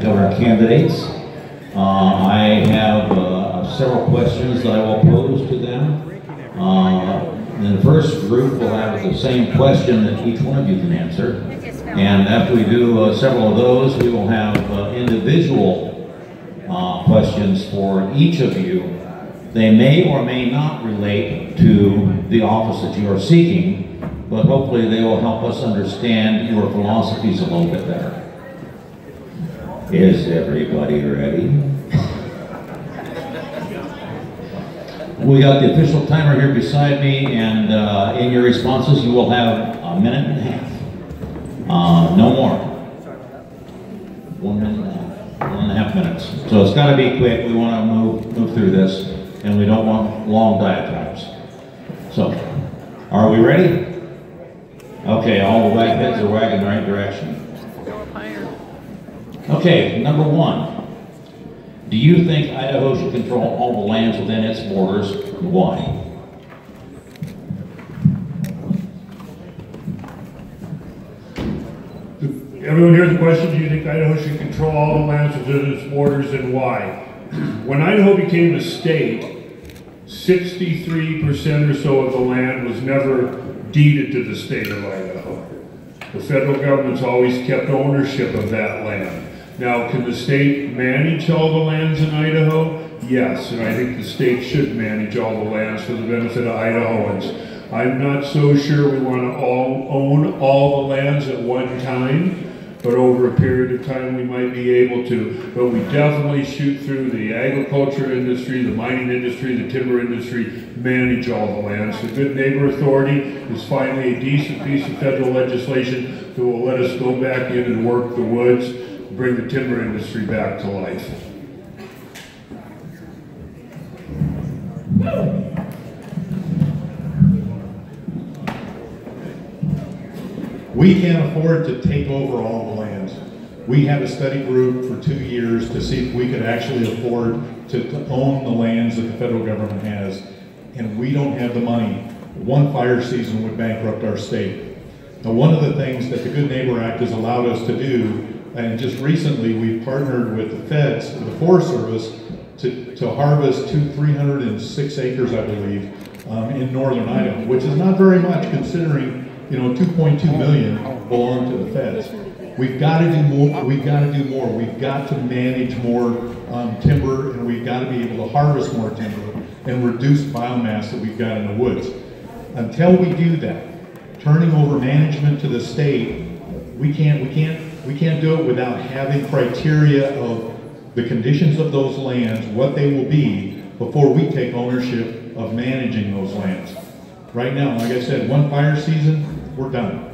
Lieutenant Governor candidates. I have several questions that I will pose to them. In the first group, we'll have the same question that each one of you can answer. And after we do several of those, we will have individual questions for each of you. They may or may not relate to the office that you are seeking, but hopefully they will help us understand your philosophies a little bit better. Is everybody ready? We got the official timer here beside me, and in your responses you will have a minute and a half. No more. 1 minute and a half. 1.5 minutes. So it's got to be quick. We want to move through this, and we don't want long diatribes. So, are we ready? Okay, all the wag heads are wagging in the right direction. Okay, number one. Do you think Idaho should control all the lands within its borders, and why? Everyone hear the question? Do you think Idaho should control all the lands within its borders, and why? When Idaho became a state, 63% or so of the land was never deeded to the state of Idaho. The federal government's always kept ownership of that land. Now, can the state manage all the lands in Idaho? Yes, and I think the state should manage all the lands for the benefit of Idahoans. I'm not so sure we want to all own all the lands at one time, but over a period of time we might be able to. But we definitely shoot through the agriculture industry, the mining industry, the timber industry, manage all the lands. The Good Neighbor Authority is finally a decent piece of federal legislation that will let us go back in and work the woods, bring the timber industry back to life. We can't afford to take over all the lands. We had a study group for 2 years to see if we could actually afford to own the lands that the federal government has, and we don't have the money. One fire season would bankrupt our state. Now, one of the things that the Good Neighbor Act has allowed us to do, and just recently we've partnered with the feds, with the Forest Service, to harvest 306 acres, I believe, in northern Idaho, which is not very much considering, you know, 2.2 million belong to the feds. We've got to do more. We've got to do more. We've got to manage more timber, and we've got to be able to harvest more timber and reduce biomass that we've got in the woods. Until we do that, turning over management to the state, we can't do it without having criteria of the conditions of those lands, what they will be, before we take ownership of managing those lands. Right now, like I said, one fire season, we're done.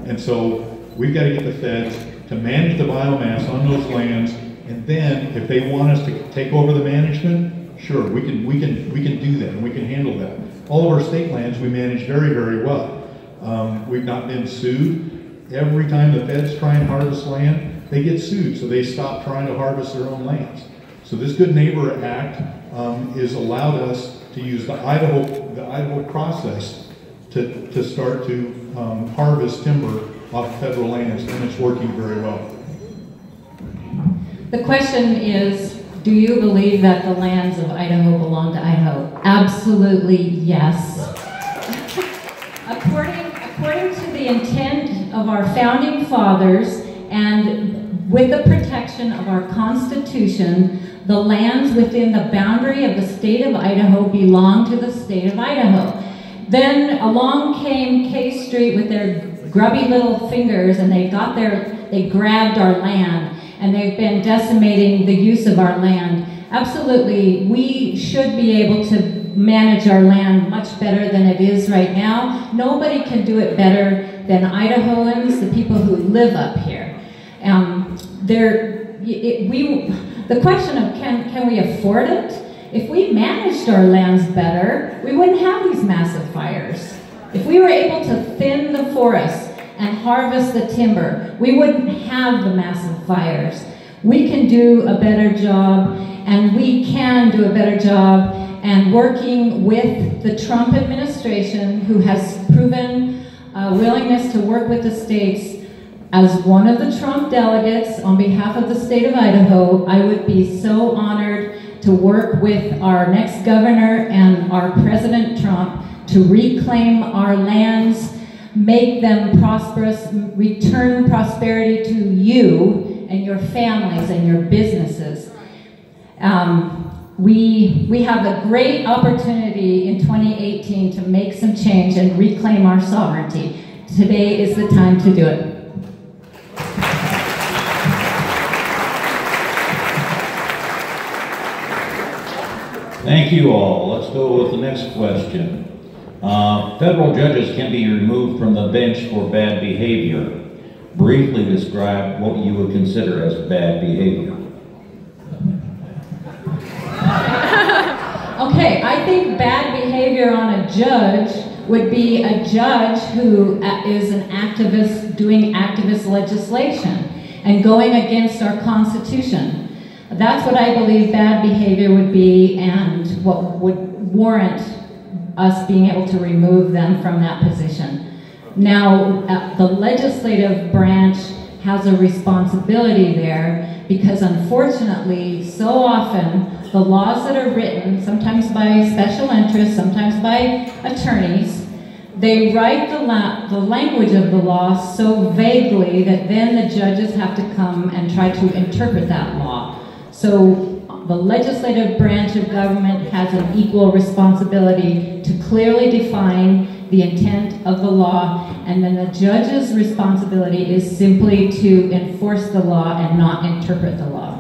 And so we've got to get the feds to manage the biomass on those lands, and then if they want us to take over the management, sure, we can do that, and we can handle that. All of our state lands we manage very, very well. We've not been sued. Every time the feds try and harvest land, they get sued, so they stop trying to harvest their own lands. So this Good Neighbor Act has allowed us to use the Idaho process to start to harvest timber off federal lands, and it's working very well. The question is, do you believe that the lands of Idaho belong to Idaho? Absolutely yes. According to the intent of our founding fathers, and with the protection of our Constitution, the lands within the boundary of the state of Idaho belong to the state of Idaho. Then along came K Street with their grubby little fingers, and they grabbed our land, and they've been decimating the use of our land. Absolutely, we should be able to manage our land much better than it is right now. Nobody can do it better than Idahoans, the people who live up here. The question of can we afford it? If we managed our lands better, we wouldn't have these massive fires. If we were able to thin the forests and harvest the timber, we wouldn't have the massive fires. We can do a better job, and we can do a better job, and working with the Trump administration, who has proven willingness to work with the states, As one of the Trump delegates on behalf of the state of Idaho, I would be so honored to work with our next governor and our President Trump to reclaim our lands, make them prosperous, return prosperity to you and your families and your businesses. We have a great opportunity in 2018 to make some change and reclaim our sovereignty. Today is the time to do it. Thank you all. Let's go with the next question. Federal judges can be removed from the bench for bad behavior. Briefly describe what you would consider as bad behavior. Okay, I think bad behavior on a judge would be a judge who is an activist doing activist legislation and going against our Constitution. That's what I believe bad behavior would be, and what would warrant us being able to remove them from that position. Now, the legislative branch has a responsibility there because unfortunately, so often, the laws that are written, sometimes by special interests, sometimes by attorneys, they write the language of the law so vaguely that then the judges have to come and try to interpret that law. So the legislative branch of government has an equal responsibility to clearly define the intent of the law, and then the judge's responsibility is simply to enforce the law and not interpret the law.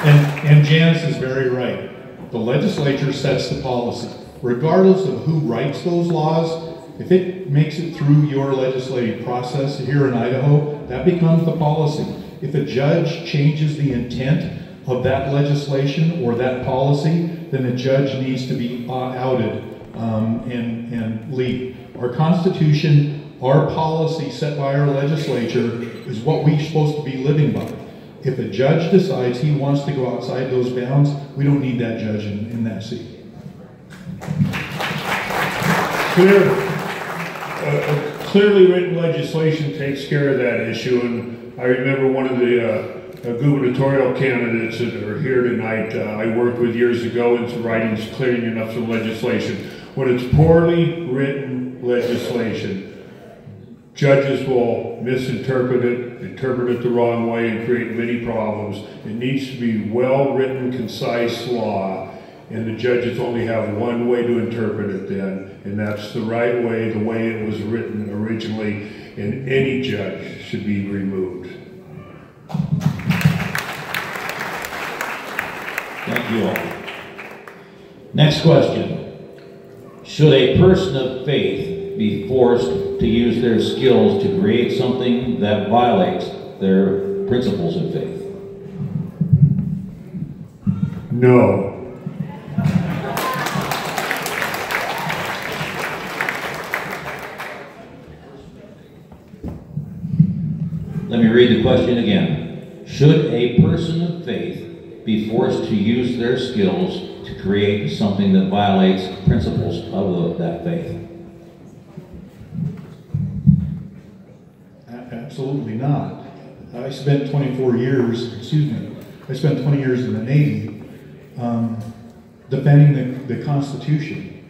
And Janice is very right. The legislature sets the policy. Regardless of who writes those laws, if it makes it through your legislative process here in Idaho, that becomes the policy. If a judge changes the intent of that legislation or that policy, then the judge needs to be outed and leave. Our Constitution, our policy set by our legislature is what we're supposed to be living by. If a judge decides he wants to go outside those bounds, we don't need that judge in that seat. Clearly written legislation takes care of that issue, and I remember one of the gubernatorial candidates that are here tonight I worked with years ago into writing clearing enough of legislation. When it's poorly written legislation, judges will misinterpret it, interpret it the wrong way, and create many problems. It needs to be well-written, concise law, and the judges only have one way to interpret it then, and that's the right way, the way it was written originally, and any judge should be removed. Thank you all. Next question. Should a person of faith be forced to use their skills to create something that violates their principles of faith? No. Let me read the question again. Should a person of faith be forced to use their skills to create something that violates principles of that faith? Absolutely not. I spent 24 years, I spent 20 years in the Navy defending the Constitution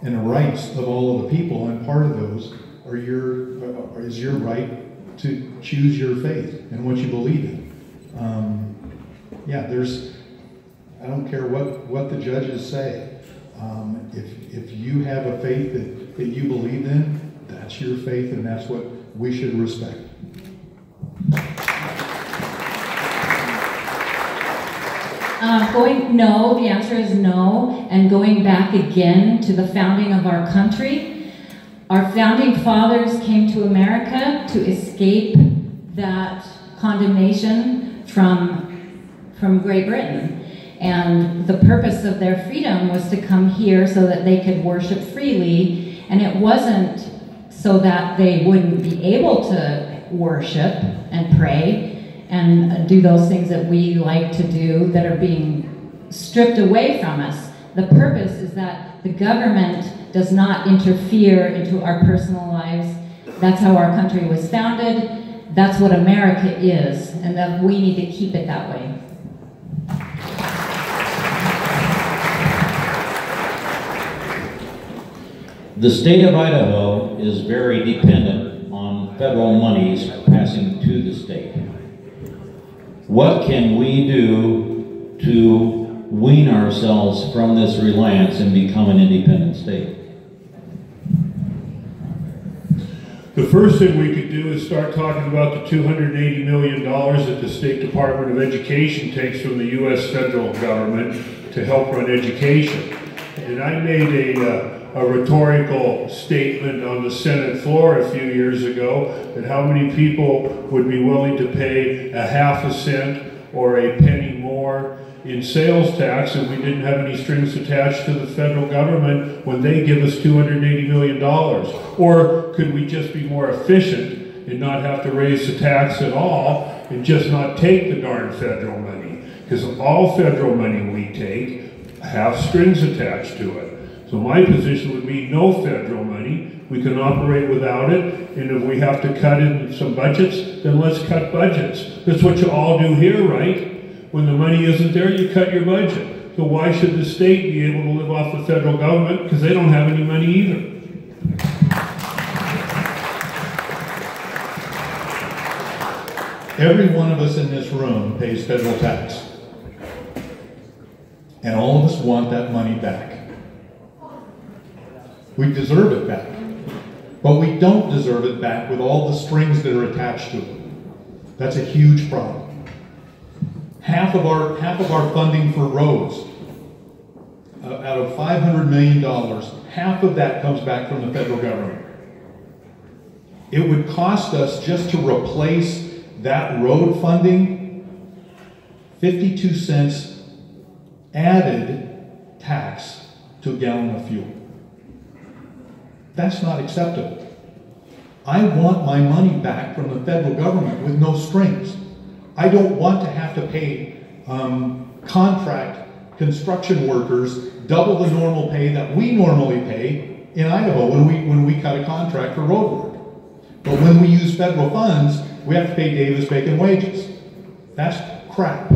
and the rights of all of the people, and part of those are is your right to choose your faith and what you believe in. I don't care what the judges say. If you have a faith that you believe in, that's your faith, and that's what we should respect. No, the answer is no. And going back again to the founding of our country, our founding fathers came to America to escape that condemnation from Great Britain. And the purpose of their freedom was to come here so that they could worship freely, and it wasn't so that they wouldn't be able to worship and pray and do those things that we like to do that are being stripped away from us. The purpose is that the government does not interfere into our personal lives. That's how our country was founded. That's what America is, and that we need to keep it that way. The state of Idaho is very dependent on federal monies passing to the state. What can we do to wean ourselves from this reliance and become an independent state? The first thing we could do is start talking about the $280 million that the State Department of Education takes from the U.S. federal government to help run education. And I made a rhetorical statement on the Senate floor a few years ago that how many people would be willing to pay a half a cent or a penny more in sales tax if we didn't have any strings attached to the federal government when they give us $280 million? Or could we just be more efficient and not have to raise the tax at all and just not take the darn federal money? Because all federal money we take have strings attached to it. So my position would be no federal money. We can operate without it, and if we have to cut in some budgets, then let's cut budgets. That's what you all do here, right? When the money isn't there, you cut your budget. So why should the state be able to live off the federal government? Because they don't have any money either. Every one of us in this room pays federal tax. And all of us want that money back. We deserve it back. But we don't deserve it back with all the strings that are attached to it. That's a huge problem. Half of our funding for roads, out of $500 million, half of that comes back from the federal government. It would cost us just to replace that road funding 52 cents added tax to a gallon of fuel. That's not acceptable. I want my money back from the federal government with no strings. I don't want to have to pay contract construction workers double the normal pay that we normally pay in Idaho when we cut a contract for road work. But when we use federal funds, we have to pay Davis-Bacon wages. That's crap.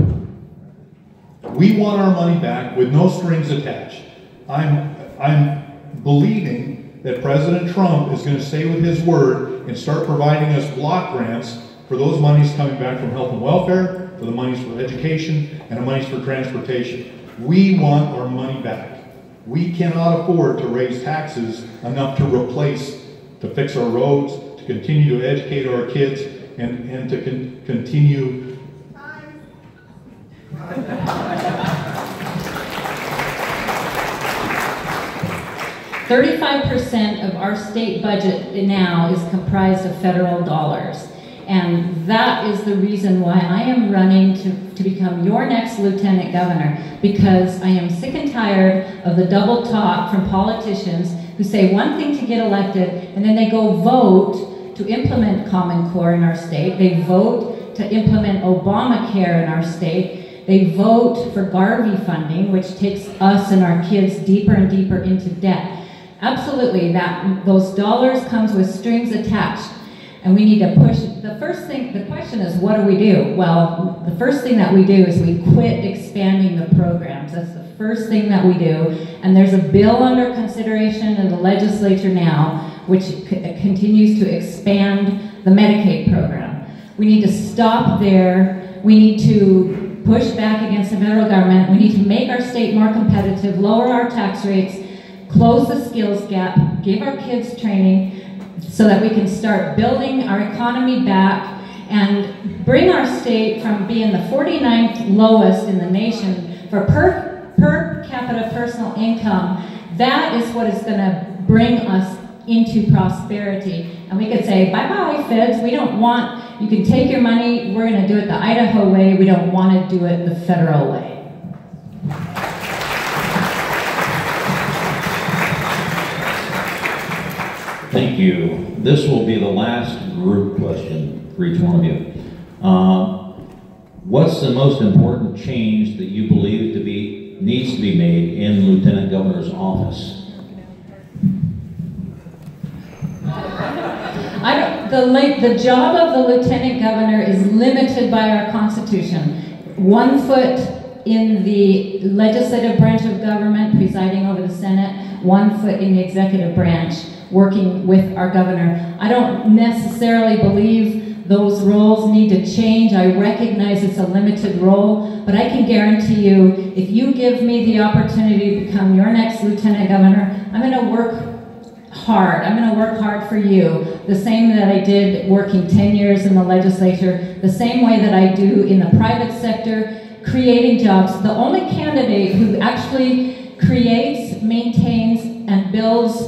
We want our money back with no strings attached. I'm believing that President Trump is going to stay with his word and start providing us block grants for those monies coming back from health and welfare, for the monies for education, and the monies for transportation. We want our money back. We cannot afford to raise taxes enough to replace, to fix our roads, to continue to educate our kids, and to continue. 35% of our state budget now is comprised of federal dollars. And that is the reason why I am running to become your next lieutenant governor, because I am sick and tired of the double talk from politicians who say one thing to get elected and then they go vote to implement Common Core in our state. They vote to implement Obamacare in our state. They vote for Garvey funding, which takes us and our kids deeper and deeper into debt. Absolutely, those dollars comes with strings attached. And we need to push. The question is, what do we do? Well, the first thing that we do is we quit expanding the programs. That's the first thing that we do. And there's a bill under consideration in the legislature now, which continues to expand the Medicaid program. We need to stop there. We need to push back against the federal government. We need to make our state more competitive, lower our tax rates, close the skills gap, give our kids training, so that we can start building our economy back and bring our state from being the 49th lowest in the nation for per capita personal income. That is what is going to bring us into prosperity. And we could say, bye-bye, feds, we don't want, you can take your money, we're going to do it the Idaho way, we don't want to do it the federal way. Thank you. This will be the last group question for each one of you. What's the most important change that you believe needs to be made in Lieutenant Governor's office? The job of the Lieutenant Governor is limited by our Constitution. 1 foot in the legislative branch of government, presiding over the Senate, 1 foot in the executive branch, working with our governor. I don't necessarily believe those roles need to change. I recognize it's a limited role, but I can guarantee you, if you give me the opportunity to become your next Lieutenant Governor, I'm going to work hard. I'm going to work hard for you, the same that I did working 10 years in the legislature, the same way that I do in the private sector, creating jobs. The only candidate who actually creates, maintains, and builds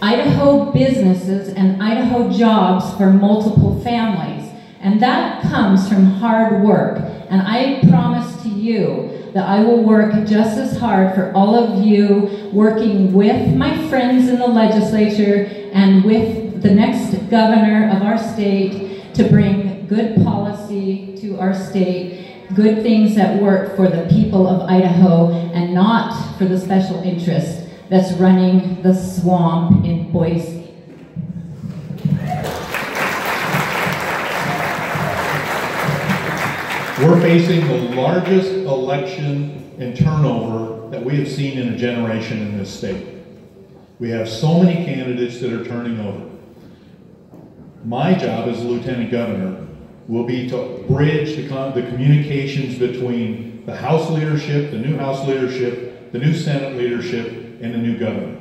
Idaho businesses and Idaho jobs for multiple families. And that comes from hard work. And I promise to you that I will work just as hard for all of you, working with my friends in the legislature and with the next governor of our state to bring good policy to our state, good things that work for the people of Idaho and not for the special interest that's running the swamp in Boise. We're facing the largest election and turnover that we have seen in a generation in this state. We have so many candidates that are turning over. My job as Lieutenant Governor will be to bridge the communications between the House leadership, the new House leadership, the new Senate leadership, and the new governor.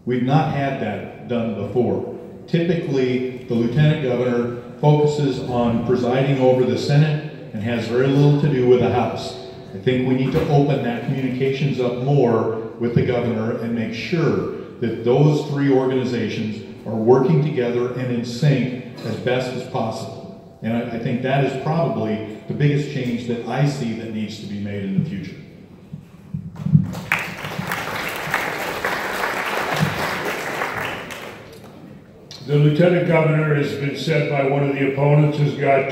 We've not had that done before. Typically, the Lieutenant Governor focuses on presiding over the Senate and has very little to do with the House. I think we need to open that communications up more with the governor and make sure that those three organizations are working together and in sync as best as possible. And I think that is probably the biggest change that I see that needs to be made in the future. The Lieutenant Governor, has been said by one of the opponents, has got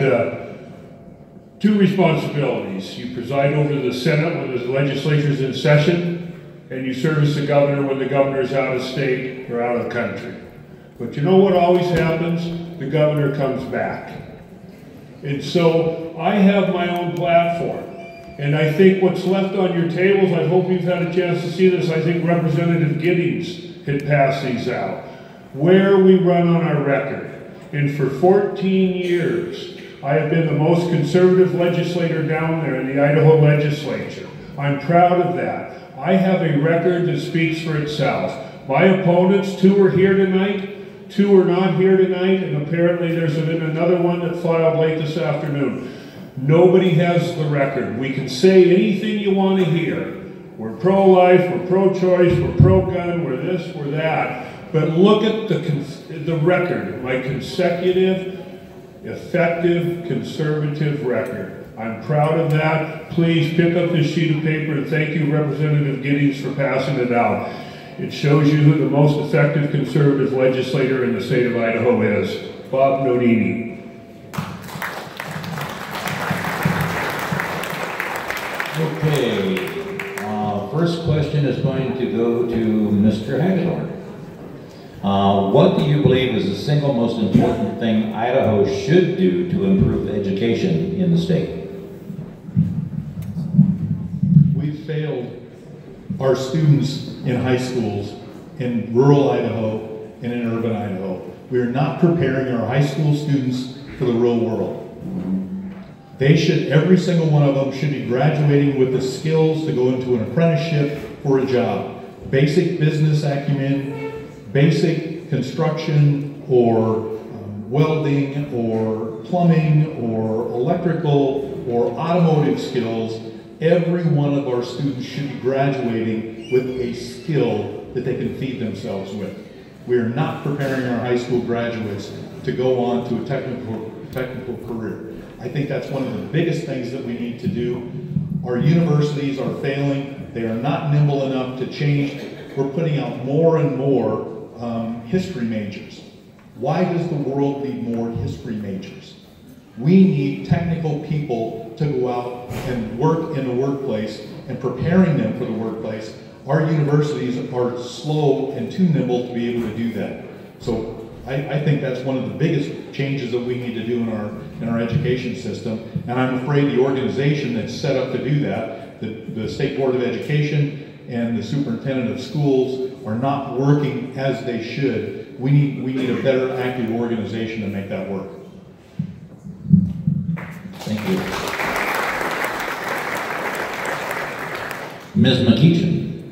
two responsibilities. You preside over the Senate when the legislature's in session, and you serve as the governor when the governor's out of state or out of the country. But you know what always happens? The governor comes back. And so I have my own platform. And I think what's left on your tables, I hope you've had a chance to see this, I think Representative Giddings had passed these out. Where we run on our record. And for 14 years, I have been the most conservative legislator down there in the Idaho legislature. I'm proud of that. I have a record that speaks for itself. My opponents, 2 are here tonight, 2 are not here tonight, and apparently there's been another one that filed late this afternoon. Nobody has the record. We can say anything you want to hear. We're pro-life, we're pro-choice, we're pro-gun, we're this, we're that. But look at the record, my consecutive, effective, conservative record. I'm proud of that. Please pick up this sheet of paper and thank you, Representative Giddings, for passing it out. It shows you who the most effective conservative legislator in the state of Idaho is, Bob Nodini. Okay, first question is going to go to Mr. Hagedorn. What do you believe is the single most important thing Idaho should do to improve education in the state? We've failed our students in high schools in rural Idaho and in urban Idaho. We are not preparing our high school students for the real world. They should, every single one of them should be graduating with the skills to go into an apprenticeship for a job. Basic business acumen, basic construction or welding or plumbing or electrical or automotive skills. Every one of our students should be graduating with a skill that they can feed themselves with. We are not preparing our high school graduates to go on to a technical career. I think that's one of the biggest things that we need to do. Our universities are failing. They are not nimble enough to change. We're putting out more and more history majors. Why does the world need more history majors? We need technical people to go out and work in the workplace and preparing them for the workplace. Our universities are slow and too nimble to be able to do that. So I think that's one of the biggest changes that we need to do in our education system. And I'm afraid the organization that's set up to do that, the State Board of Education and the Superintendent of Schools, are not working as they should. We need a better active organization to make that work. Thank you. Ms. McGeachin,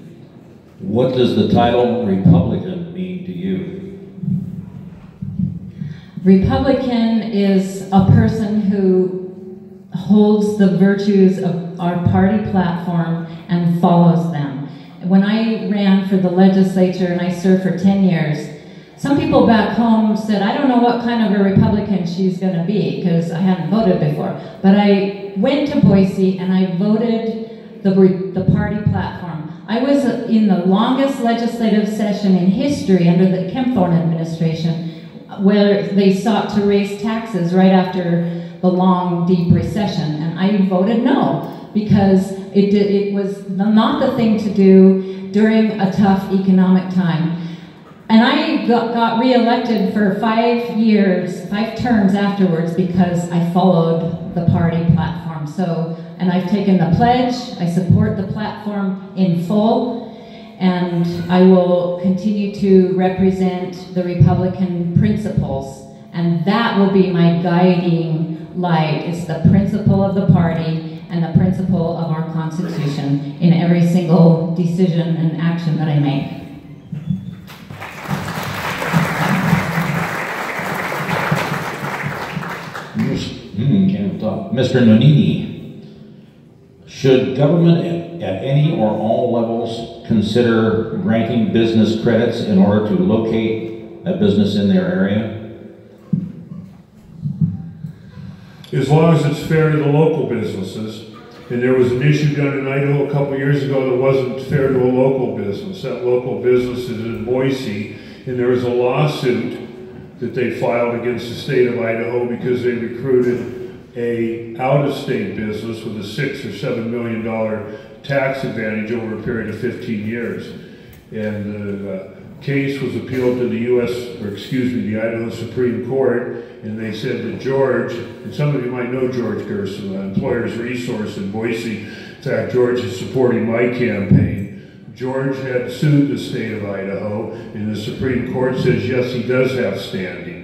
what does the title Republican mean to you? Republican is a person who holds the virtues of our party platform and follows them. When I ran for the legislature and I served for 10 years, some people back home said, I don't know what kind of a Republican she's going to be, because I hadn't voted before. But I went to Boise and I voted the party platform. I was in the longest legislative session in history under the Kempthorne administration, where they sought to raise taxes right after the long, deep recession. And I voted no, because it was not the thing to do during a tough economic time. And I got re-elected for 5 years, 5 terms afterwards, because I followed the party platform. So, and I've taken the pledge, I support the platform in full, and I will continue to represent the Republican principles. And that will be my guiding light. It's the principle of the party and the principle of our Constitution in every single decision and action that I make. Can't talk. Mr. Nonini, should government at any or all levels consider granting business credits in order to locate a business in their area? As long as it's fair to the local businesses. And there was an issue done in Idaho a couple years ago that wasn't fair to a local business. That local business is in Boise, and there was a lawsuit that they filed against the state of Idaho because they recruited a out-of-state business with a $6 or $7 million tax advantage over a period of 15 years. And the case was appealed to the Idaho Supreme Court, and they said that George, and some of you might know George Gerson, an employer's resource in Boise. In fact, George is supporting my campaign. George had sued the state of Idaho, and the Supreme Court says, yes, he does have standing.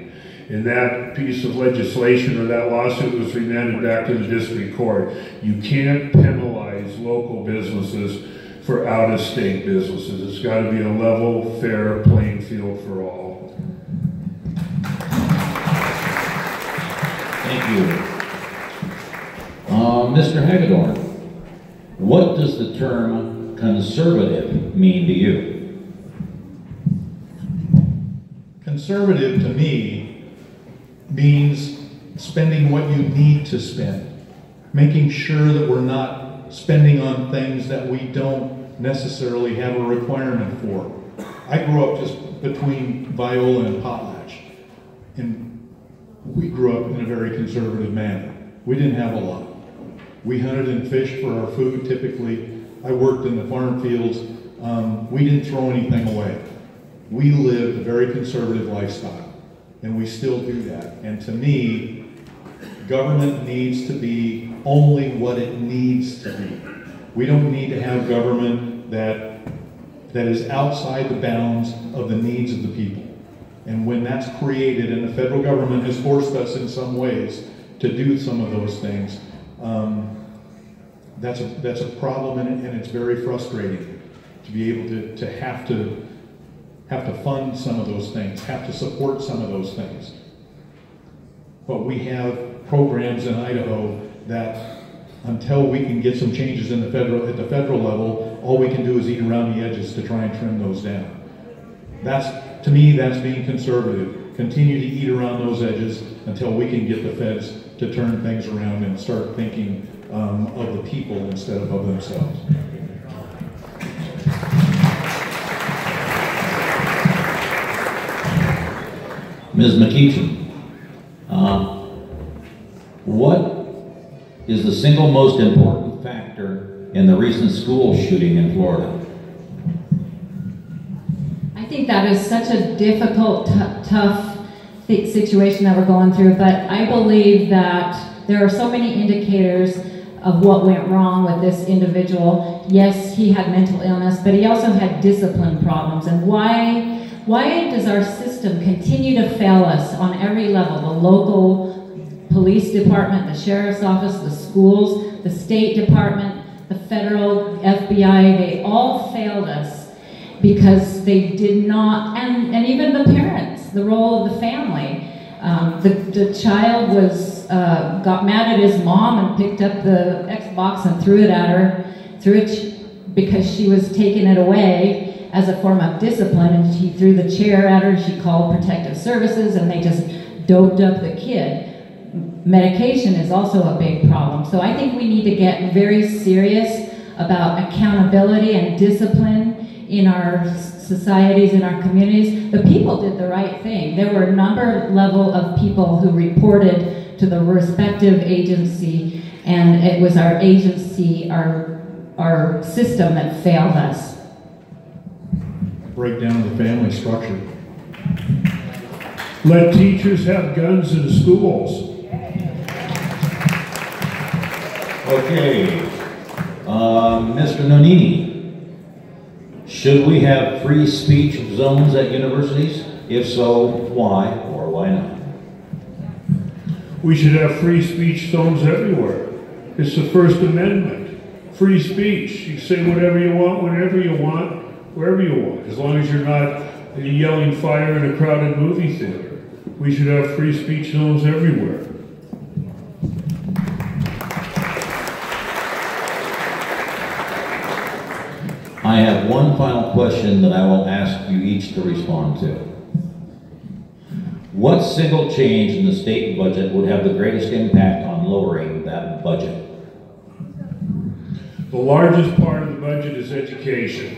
And that piece of legislation, or that lawsuit, was remanded back to the district court. You can't penalize local businesses for out-of-state businesses. It's got to be a level, fair playing field for all. Thank you. Mr. Hagedorn, what does the term conservative mean to you? Conservative to me means spending what you need to spend, making sure that we're not spending on things that we don't necessarily have a requirement for. I grew up just between Viola and Potlatch, and we grew up in a very conservative manner. We didn't have a lot. We hunted and fished for our food typically. I worked in the farm fields. We didn't throw anything away. We lived a very conservative lifestyle, and we still do that. And to me, government needs to be only what it needs to be. We don't need to have government that is outside the bounds of the needs of the people. And when that's created, and the federal government has forced us in some ways to do some of those things, that's a problem, and it's very frustrating to be able to have to fund some of those things, have to support some of those things. But we have programs in Idaho that, until we can get some changes at the federal level, all we can do is eat around the edges to try and trim those down. To me, that's being conservative. Continue to eat around those edges until we can get the feds to turn things around and start thinking of the people instead of themselves. Ms. McGeachin, what is the single most important factor in the recent school shooting in Florida? I think that is such a difficult, tough situation that we're going through, but I believe that there are so many indicators of what went wrong with this individual. Yes, he had mental illness, but he also had discipline problems. And why does our system continue to fail us on every level? The local police department, the sheriff's office, the schools, the State Department, the federal FBI, they all failed us because they did not, and even the parents, the role of the family. The child got mad at his mom and picked up the Xbox and threw it at her, because she was taking it away as a form of discipline, and she threw the chair at her. She called protective services and they just doped up the kid. Medication is also a big problem. So I think we need to get very serious about accountability and discipline in our societies, in our communities. The people did the right thing. There were a level of people who reported to the respective agency, and it was our agency, our system that failed us. Break down the family structure. Let teachers have guns in the schools. Okay, Mr. Nonini, should we have free speech zones at universities? If so, why or why not? We should have free speech zones everywhere. It's the First Amendment. Free speech. You say whatever you want, whenever you want, wherever you want, as long as you're not yelling fire in a crowded movie theater. We should have free speech zones everywhere. I have one final question that I will ask you each to respond to. What single change in the state budget would have the greatest impact on lowering that budget? The largest part of the budget is education.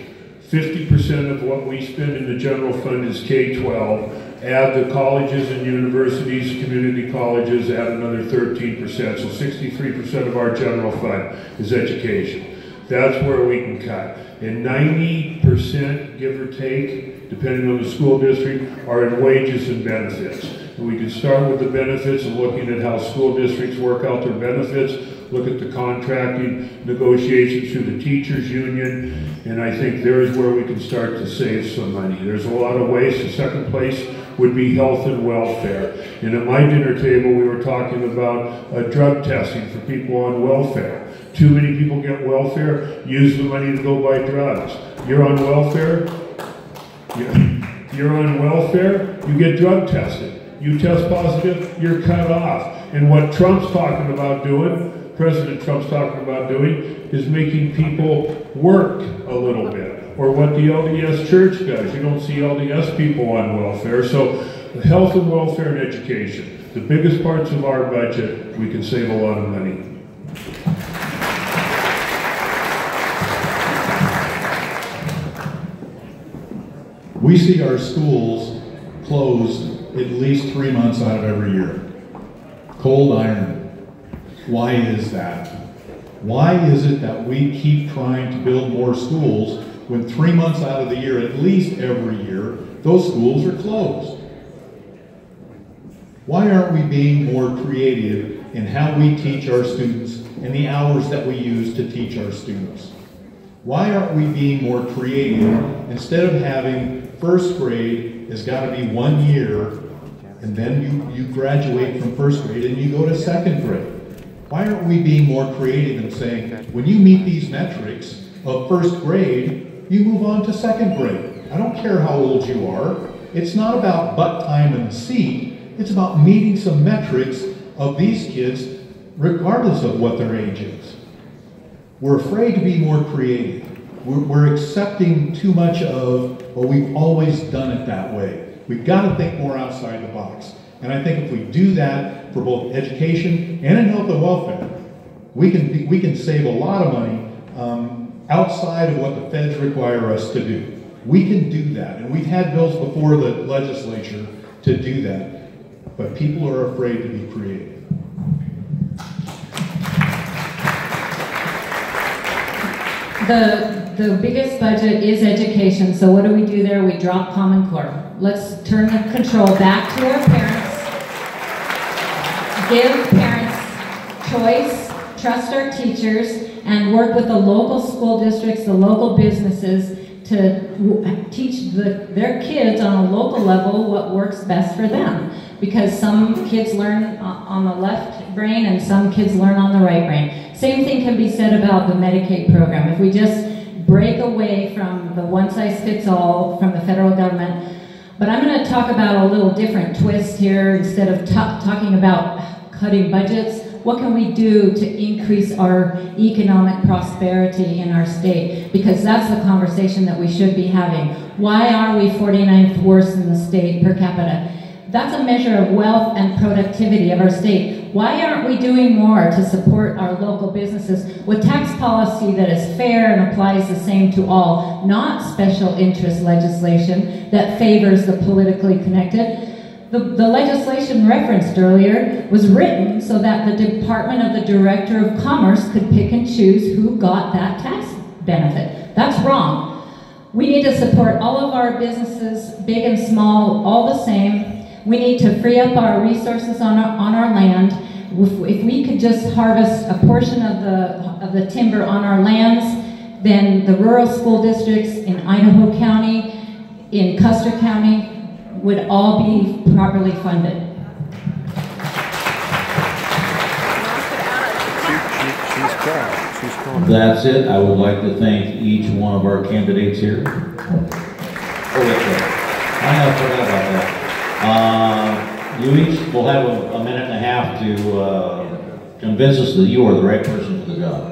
50% of what we spend in the general fund is K-12. Add the colleges and universities, community colleges, add another 13%. So 63% of our general fund is education. That's where we can cut. And 90%, give or take, depending on the school district, are in wages and benefits. And we can start with the benefits and looking at how school districts work out their benefits, look at the contracting negotiations through the teachers union, and I think there is where we can start to save some money. There's a lot of ways. The second place would be health and welfare. And at my dinner table, we were talking about drug testing for people on welfare. Too many people get welfare, use the money to go buy drugs. You're on welfare, you get drug tested. You test positive, you're cut off. And what Trump's talking about doing, President Trump's talking about doing, is making people work a little bit. Or what the LDS Church does. You don't see LDS people on welfare. So health and welfare and education, the biggest parts of our budget, we can save a lot of money. We see our schools closed at least 3 months out of every year. Cold iron. Why is that? Why is it that we keep trying to build more schools when 3 months out of the year, at least every year, those schools are closed? Why aren't we being more creative in how we teach our students and the hours that we use to teach our students? Why aren't we being more creative instead of having first grade has got to be 1 year and then you graduate from first grade and you go to second grade? Why aren't we being more creative and saying, when you meet these metrics of first grade, you move on to second grade? I don't care how old you are. It's not about butt time in the seat. It's about meeting some metrics of these kids regardless of what their age is. We're afraid to be more creative. We're accepting too much of, well, we've always done it that way. We've got to think more outside the box. And I think if we do that for both education and in health and welfare, we can save a lot of money outside of what the feds require us to do. We can do that. And we've had bills before the legislature to do that. But people are afraid to be creative. The biggest budget is education, so what do we do there? We drop Common Core. Let's turn the control back to our parents give parents choice, trust our teachers, and work with the local school districts, the local businesses to teach their kids on a local level what works best for them. Because some kids learn on the left brain and some kids learn on the right brain. Same thing can be said about the Medicaid program. If we just break away from the one-size-fits-all from the federal government. But I'm going to talk about a little different twist here. Instead of talking about cutting budgets, what can we do to increase our economic prosperity in our state? Because that's the conversation that we should be having. Why are we 49th worst in the state per capita? That's a measure of wealth and productivity of our state. Why aren't we doing more to support our local businesses with tax policy that is fair and applies the same to all, not special interest legislation that favors the politically connected? The legislation referenced earlier was written so that the Department of the Director of Commerce could pick and choose who got that tax benefit. That's wrong. We need to support all of our businesses, big and small, all the same. We need to free up our resources on our land. If we could just harvest a portion of the timber on our lands, then the rural school districts in Idaho County, in Custer County, would all be properly funded. That's it. I would like to thank each one of our candidates here. Oh, that's right. I forgot about that. You each will have a minute and a half to convince us that you are the right person for the job.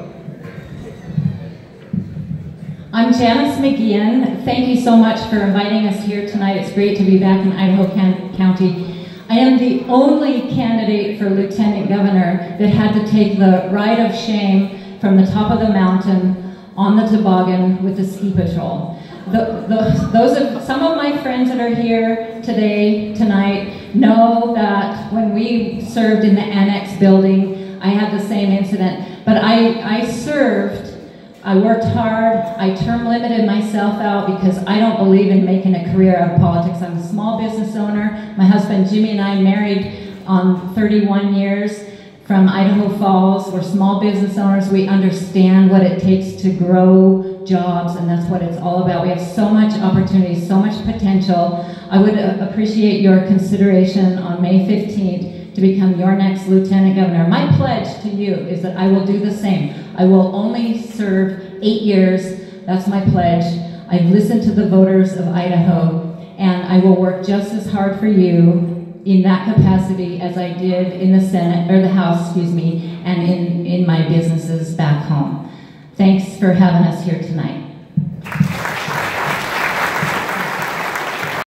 I'm Janice McGeachin. Thank you so much for inviting us here tonight. It's great to be back in Idaho County. I am the only candidate for Lieutenant Governor that had to take the ride of shame from the top of the mountain on the toboggan with the ski patrol. Some of my friends that are here tonight, know that when we served in the annex building, I had the same incident. But I served. I worked hard, I term limited myself out because I don't believe in making a career out of politics. I'm a small business owner. My husband Jimmy and I married on 31 years from Idaho Falls. We're small business owners. We understand what it takes to grow jobs, and that's what it's all about. We have so much opportunity, so much potential. I would appreciate your consideration on May 15th to become your next Lieutenant Governor. My pledge to you is that I will do the same. I will only serve 8 years. That's my pledge. I've listened to the voters of Idaho, and I will work just as hard for you in that capacity as I did in the Senate, or the House, excuse me, and in my businesses back home. Thanks for having us here tonight.